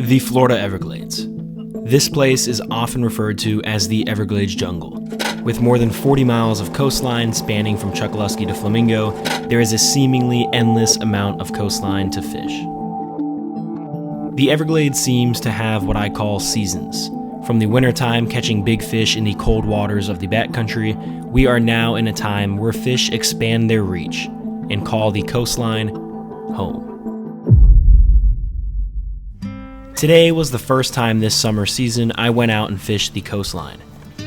The Florida Everglades. This place is often referred to as the Everglades jungle. With more than 40 miles of coastline spanning from Chokoloskee to Flamingo, there is a seemingly endless amount of coastline to fish. The Everglades seems to have what I call seasons. From the wintertime catching big fish in the cold waters of the backcountry, we are now in a time where fish expand their reach and call the coastline home. Today was the first time this summer season I went out and fished the coastline.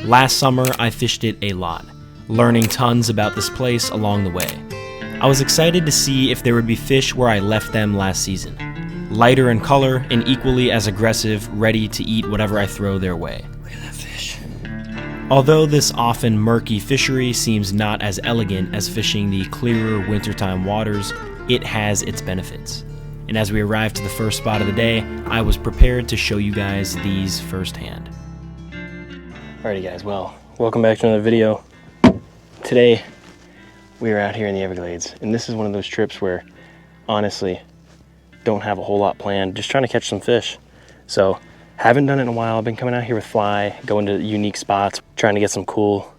Last summer, I fished it a lot, learning tons about this place along the way. I was excited to see if there would be fish where I left them last season. Lighter in color and equally as aggressive, ready to eat whatever I throw their way. Look at that fish. Although this often murky fishery seems not as elegant as fishing the clearer wintertime waters, it has its benefits. And as we arrived to the first spot of the day, I was prepared to show you guys these firsthand. Alrighty guys, well, welcome back to another video. Today, we are out here in the Everglades, and this is one of those trips where, honestly, don't have a whole lot planned, just trying to catch some fish. So, haven't done it in a while. I've been coming out here with fly, going to unique spots, trying to get some cool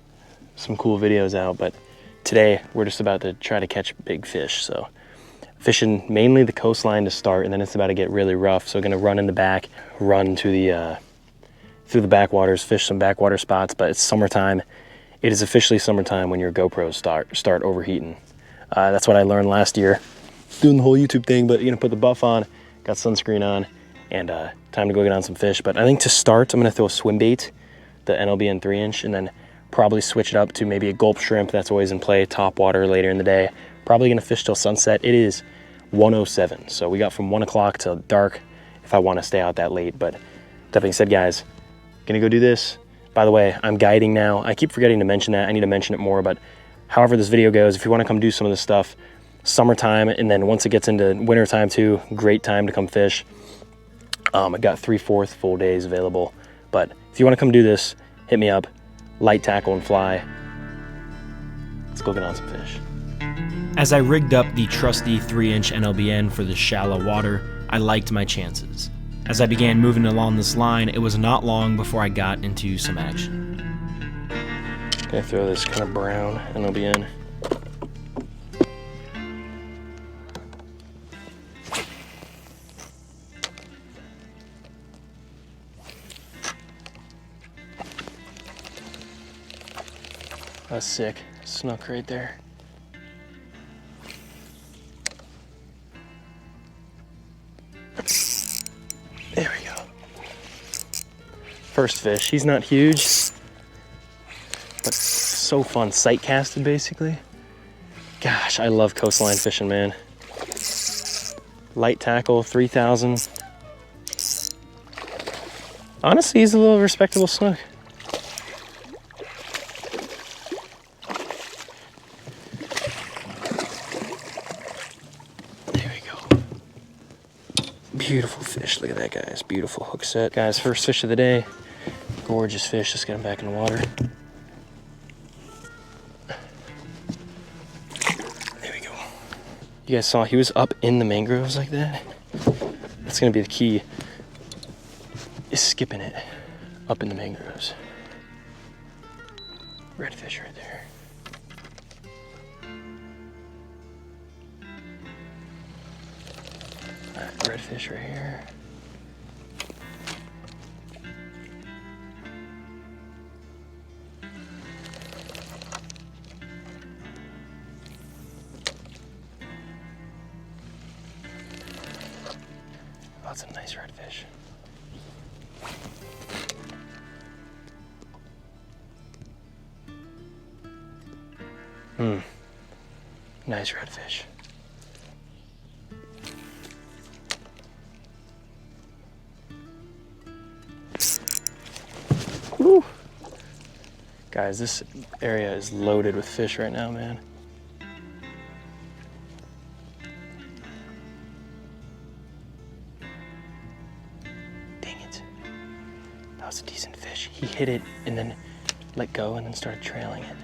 videos out, but today, we're just about to try to catch big fish, so. Fishing mainly the coastline to start, and then it's about to get really rough. So gonna run in the back, run to the through the backwaters, fish some backwater spots. But it's summertime. It is officially summertime when your GoPros start overheating. That's what I learned last year, doing the whole YouTube thing. But you're gonna put the buff on, got sunscreen on, and time to go get on some fish. But I think to start, I'm gonna throw a swim bait, the NLBN 3-inch, and then probably switch it up to maybe a gulp shrimp. That's always in play. Top water later in the day. Probably gonna fish till sunset. It is 1:07, so we got from 1 o'clock till dark if I wanna stay out that late. But that being said, guys, gonna go do this. By the way, I'm guiding now. I keep forgetting to mention that. I need to mention it more, but however this video goes, if you wanna come do some of this stuff, summertime, and then once it gets into wintertime too, great time to come fish. I got 3/4 full days available, but if you wanna come do this, hit me up, light tackle and fly. Let's go get on some fish. As I rigged up the trusty 3-inch NLBN for the shallow water, I liked my chances. As I began moving along this line, it was not long before I got into some action. Gonna throw this kind of brown NLBN. That's sick. Snook right there. There we go. First fish. He's not huge, but so fun. Sight casted, basically. Gosh, I love coastline fishing, man. Light tackle, 3,000. Honestly, he's a little respectable snook. Beautiful fish. Look at that, guys. Beautiful hook set. Guys, first fish of the day. Gorgeous fish. Just get him back in the water. There we go. You guys saw he was up in the mangroves like that. That's going to be the key, is skipping it up in the mangroves. Redfish right there. Redfish right here. Oh, that's a nice redfish. Nice redfish. Woo. Guys, this area is loaded with fish right now, man. Dang it. That was a decent fish. He hit it and then let go and then started trailing it.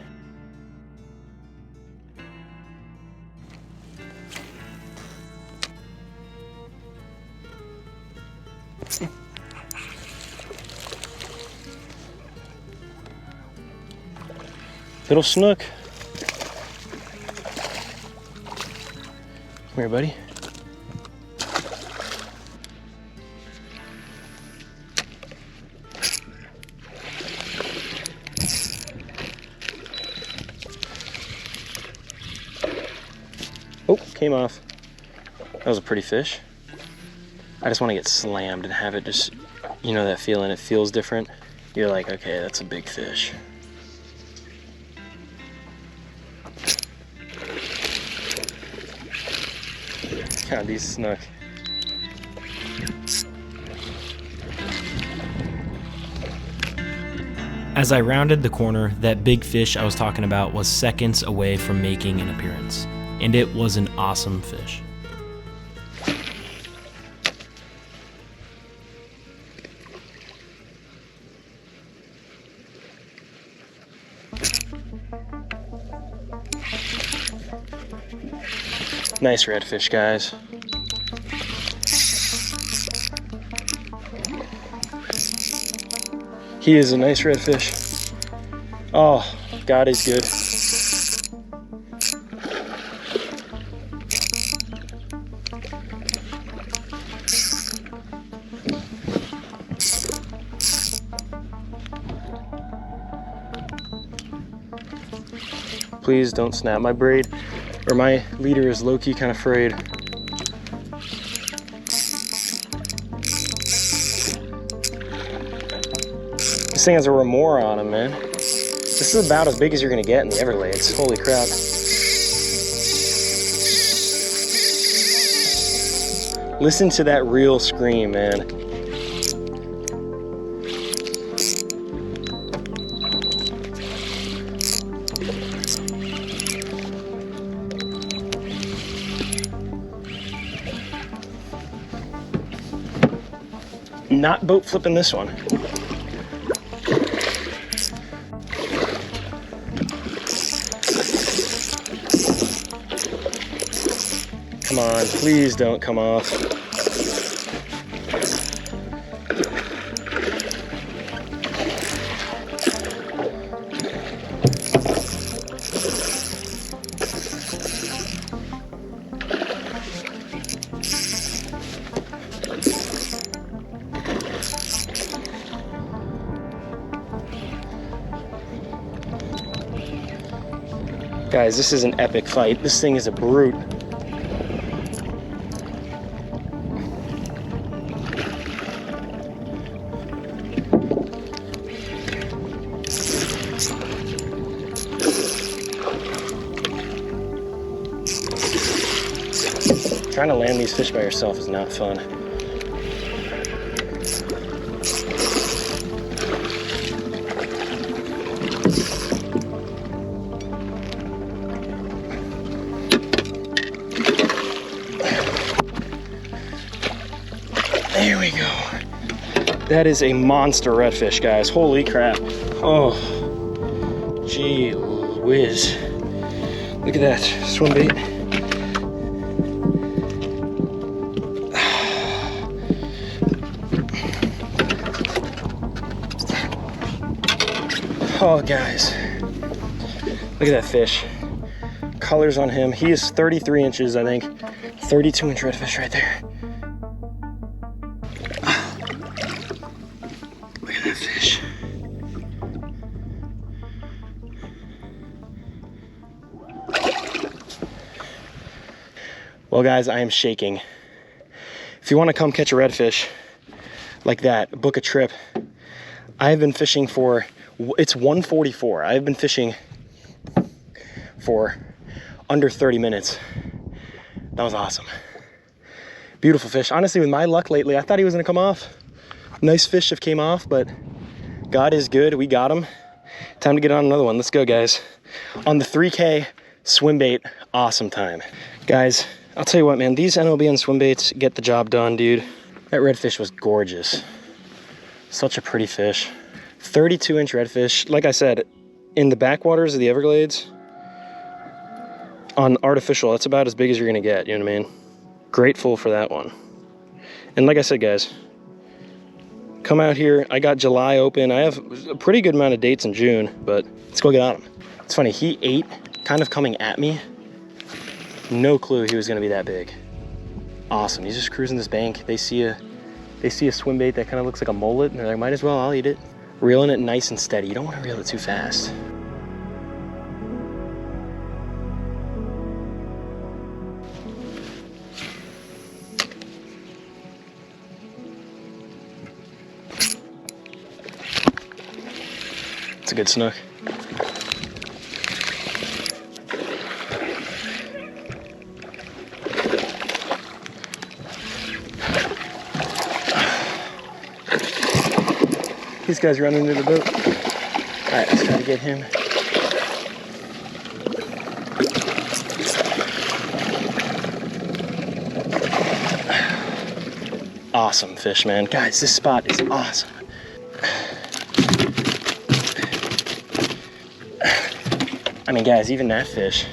Little snook. Come here, buddy. Oh, came off. That was a pretty fish. I just want to get slammed and have it just, you know that feeling, it feels different. You're like, okay, that's a big fish. God, these snook. As I rounded the corner, that big fish I was talking about was seconds away from making an appearance, and it was an awesome fish. Nice redfish, guys. He is a nice redfish. Oh, God is good. Please don't snap my braid, or my leader is low-key kind of frayed. This thing has a remora on him, man. This is about as big as you're gonna get in the Everglades. Holy crap. Listen to that reel scream, man. Not boat flipping this one. Come on, please don't come off. Guys, this is an epic fight. This thing is a brute. Trying to land these fish by yourself is not fun. There we go. That is a monster redfish, guys. Holy crap. Oh, gee whiz. Look at that swim bait. Oh, guys. Look at that fish. Colors on him. He is 33 inches, I think. 32-inch redfish right there. Look at that fish. Well, guys, I am shaking. If you want to come catch a redfish like that, book a trip. I have been fishing for, it's 1:44. I've been fishing for under 30 minutes. That was awesome. Beautiful fish. Honestly, with my luck lately, I thought he was gonna come off. Nice fish have came off, but God is good. We got him. Time to get on another one. Let's go, guys. On the 3K swim bait, awesome time. Guys, I'll tell you what, man, these NLBN swim baits get the job done, dude. That redfish was gorgeous. Such a pretty fish. 32-inch redfish. Like I said, in the backwaters of the Everglades, on artificial, that's about as big as you're gonna get, you know what I mean? Grateful for that one. And like I said, guys, come out here. I got July open. I have a pretty good amount of dates in June, but let's go get on him. It's funny, he ate kind of coming at me. No clue he was gonna be that big. Awesome, he's just cruising this bank. They see a swim bait that kind of looks like a mullet, and they're like, might as well, I'll eat it. Reeling it nice and steady. You don't want to reel it too fast. It's a good snook. These guys running into the boat. All right, let's try to get him. Awesome fish, man. Guys, this spot is awesome. I mean, guys, even that fish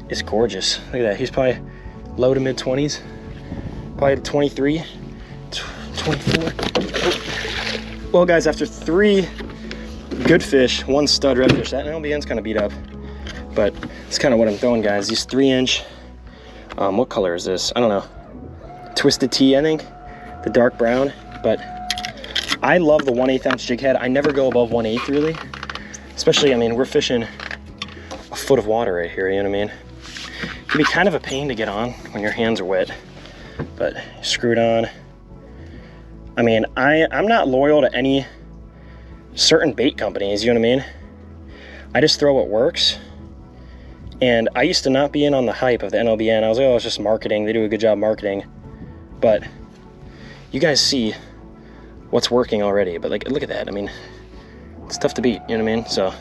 is gorgeous. Look at that. He's probably low to mid 20s. Probably 23, 24. Well, guys, after 3 good fish, 1 stud redfish, that LBN's kind of beat up, but it's kind of what I'm throwing, guys. These 3-inch, what color is this? I don't know. Twisted Tea, I think, the dark brown, but I love the 1/8 ounce jig head. I never go above 1/8 really, especially, I mean, we're fishing a foot of water right here, you know what I mean? It can be kind of a pain to get on when your hands are wet, but screwed on. I mean, I'm not loyal to any certain bait companies, you know what I mean? I just throw what works. And I used to not be in on the hype of the NLBN. I was like, oh, it's just marketing. They do a good job marketing. But you guys see what's working already. But like, look at that. I mean, it's tough to beat, you know what I mean? So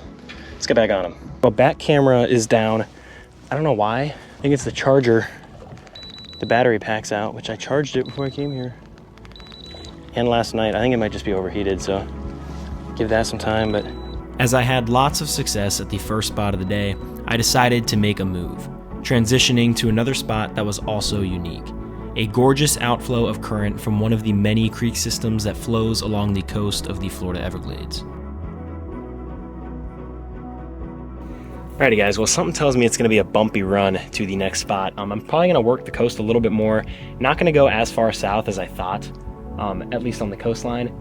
let's get back on them. Well, back camera is down. I don't know why. I think it's the charger. The battery packs out, which I charged it before I came here. And last night. I think it might just be overheated, so give that some time. But as I had lots of success at the first spot of the day, I decided to make a move, transitioning to another spot that was also unique. A gorgeous outflow of current from one of the many creek systems that flows along the coast of the Florida Everglades. Alrighty guys, well, something tells me it's going to be a bumpy run to the next spot. I'm probably going to work the coast a little bit more. Not going to go as far south as I thought, at least on the coastline,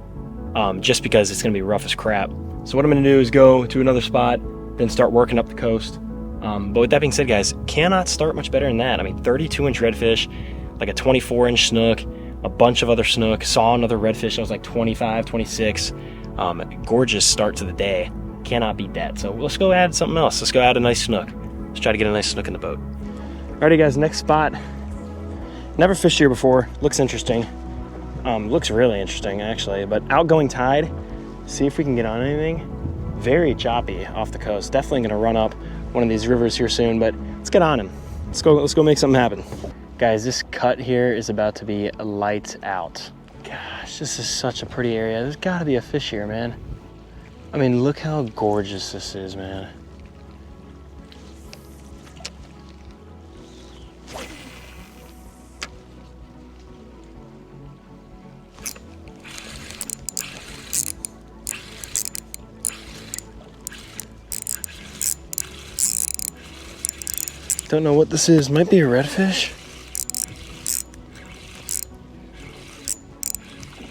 just because it's going to be rough as crap. So what I'm going to do is go to another spot, then start working up the coast. But with that being said, guys, cannot start much better than that. I mean, 32-inch redfish, like a 24-inch snook, a bunch of other snook, saw another redfish that was like 25, 26. Gorgeous start to the day. Cannot beat that. So let's go add something else. Let's go add a nice snook. Let's try to get a nice snook in the boat. Alrighty guys, next spot. Never fished here before. Looks interesting. Looks really interesting actually, but outgoing tide. See if we can get on anything. Very choppy off the coast. Definitely gonna run up one of these rivers here soon, but let's get on him. Let's go make something happen. Guys, this cut here is about to be lights out. Gosh, this is such a pretty area. There's gotta be a fish here, man. I mean, look how gorgeous this is, man. Don't know what this is. Might be a redfish.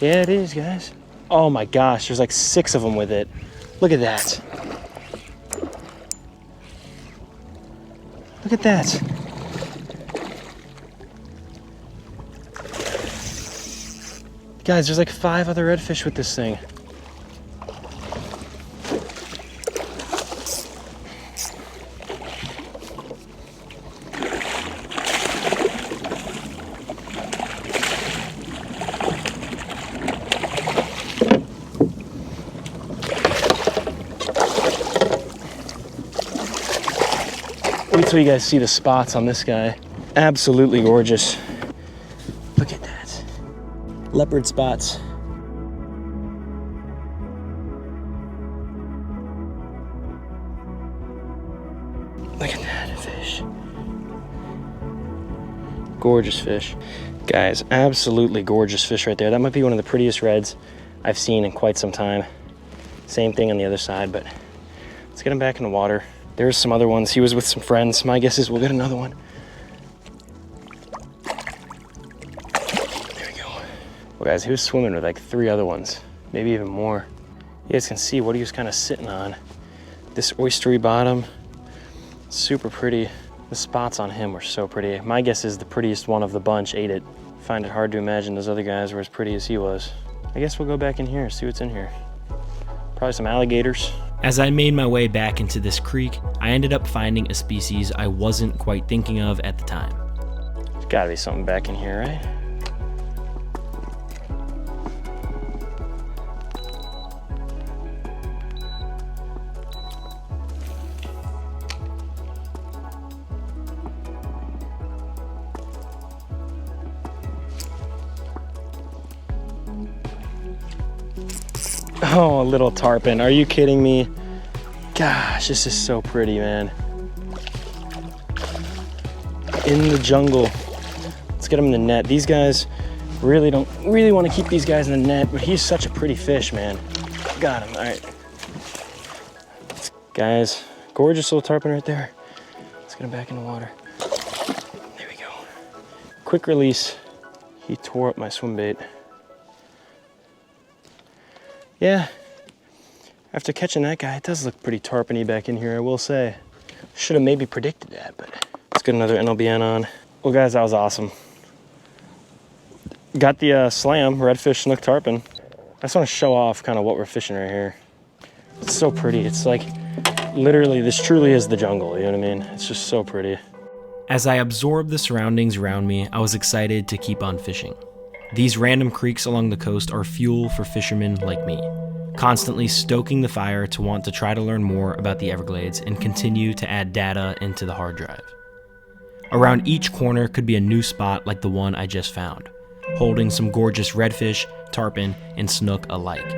Yeah, it is, guys. Oh my gosh, there's like 6 of them with it. Look at that. Look at that. Guys, there's like 5 other redfish with this thing. Wait till you guys see the spots on this guy. Absolutely gorgeous. Look at that. Leopard spots. Look at that fish. Gorgeous fish. Guys, absolutely gorgeous fish right there. That might be one of the prettiest reds I've seen in quite some time. Same thing on the other side, but let's get him back in the water. There's some other ones. He was with some friends. My guess is we'll get another one. There we go. Well, guys, he was swimming with like 3 other ones, maybe even more. You guys can see what he was kind of sitting on. This oystery bottom, super pretty. The spots on him were so pretty. My guess is the prettiest one of the bunch ate it. Find it hard to imagine those other guys were as pretty as he was. I guess we'll go back in here and see what's in here. Probably some alligators. As I made my way back into this creek, I ended up finding a species I wasn't quite thinking of at the time. There's gotta be something back in here, right? Oh, a little tarpon. Are you kidding me? Gosh, this is so pretty, man. In the jungle. Let's get him in the net. These guys don't really want to keep these guys in the net, but he's such a pretty fish, man. Got him. All right. Guys, gorgeous little tarpon right there. Let's get him back in the water. There we go. Quick release. He tore up my swim bait. Yeah, after catching that guy, it does look pretty tarpon-y back in here, I will say. Should have maybe predicted that, but let's get another NLBN on. Well, guys, that was awesome. Got the slam, redfish, snook, tarpon. I just want to show off kind of what we're fishing right here. It's so pretty. It's like, literally, this truly is the jungle, you know what I mean? It's just so pretty. As I absorbed the surroundings around me, I was excited to keep on fishing. These random creeks along the coast are fuel for fishermen like me, constantly stoking the fire to want to try to learn more about the Everglades and continue to add data into the hard drive. Around each corner could be a new spot like the one I just found, holding some gorgeous redfish, tarpon, and snook alike.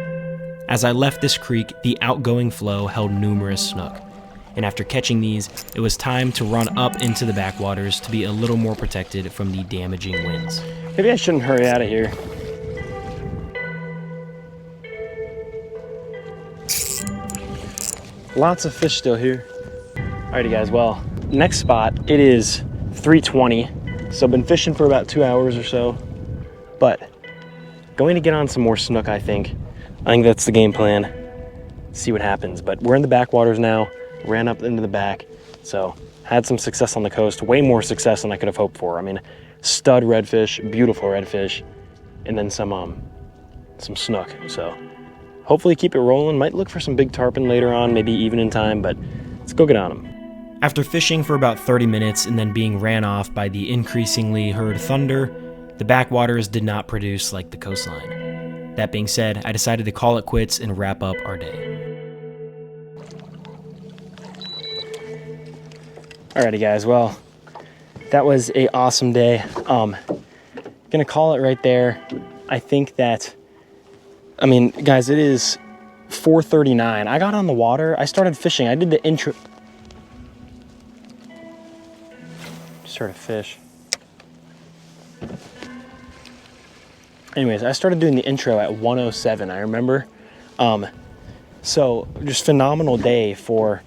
As I left this creek, the outgoing flow held numerous snook, and after catching these, it was time to run up into the backwaters to be a little more protected from the damaging winds. Maybe I shouldn't hurry out of here. Lots of fish still here. Alrighty guys, well, next spot, it is 3:20. So I've been fishing for about 2 hours or so, but going to get on some more snook, I think. I think that's the game plan. See what happens, but we're in the backwaters now. Ran up into the back, so had some success on the coast, way more success than I could have hoped for. I mean, stud redfish, beautiful redfish, and then some snook. So hopefully keep it rolling. Might look for some big tarpon later on, maybe even in time, but let's go get on them. After fishing for about 30 minutes and then being ran off by the increasingly heard thunder, the backwaters did not produce like the coastline. That being said, I decided to call it quits and wrap up our day. Alrighty guys, well, that was an awesome day. Gonna call it right there. I think that, I mean, guys, it is 4:39. I got on the water, I started fishing, I did the intro. Started fish. Anyways, I started doing the intro at 1:07, I remember. So just phenomenal day for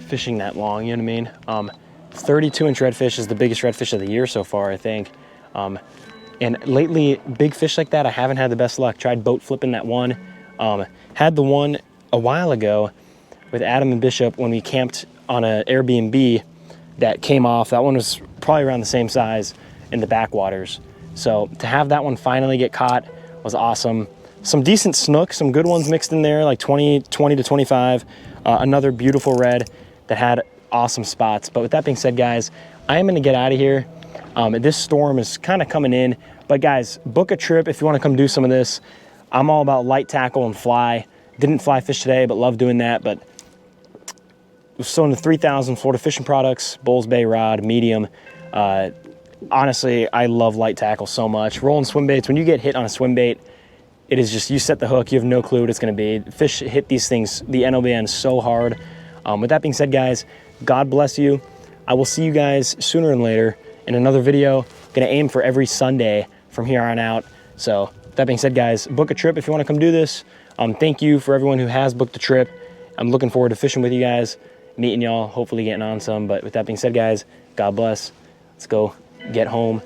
fishing that long, you know what I mean? 32-inch redfish is the biggest redfish of the year so far, I think. And lately, big fish like that, I haven't had the best luck. Tried boat flipping that one. Had the one a while ago with Adam and Bishop when we camped on an Airbnb that came off. That one was probably around the same size in the backwaters. So to have that one finally get caught was awesome. Some decent snook, some good ones mixed in there, like 20 to 25. Another beautiful red that had awesome spots. But with that being said, guys, I am gonna get out of here. This storm is kind of coming in, but guys, book a trip if you wanna come do some of this. I'm all about light tackle and fly. Didn't fly fish today, but love doing that. But so in the 3000 Florida Fishing Products, Bulls Bay rod, medium. Honestly, I love light tackle so much. Rolling swim baits, when you get hit on a swim bait, it is just, you set the hook, you have no clue what it's gonna be. Fish hit these things, the NLBN, so hard. With that being said, guys, God bless you. I will see you guys sooner than later, in another video. Gonna aim for every Sunday from here on out. So that being said, guys, book a trip if you want to come do this. Thank you for everyone who has booked a trip. I'm looking forward to fishing with you guys, meeting y'all, hopefully getting on some. But with that being said, guys, God bless. Let's go get home,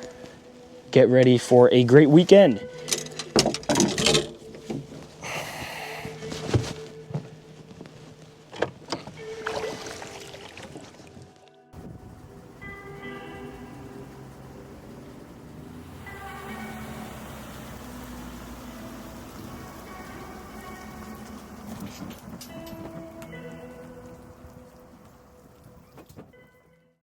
get ready for a great weekend.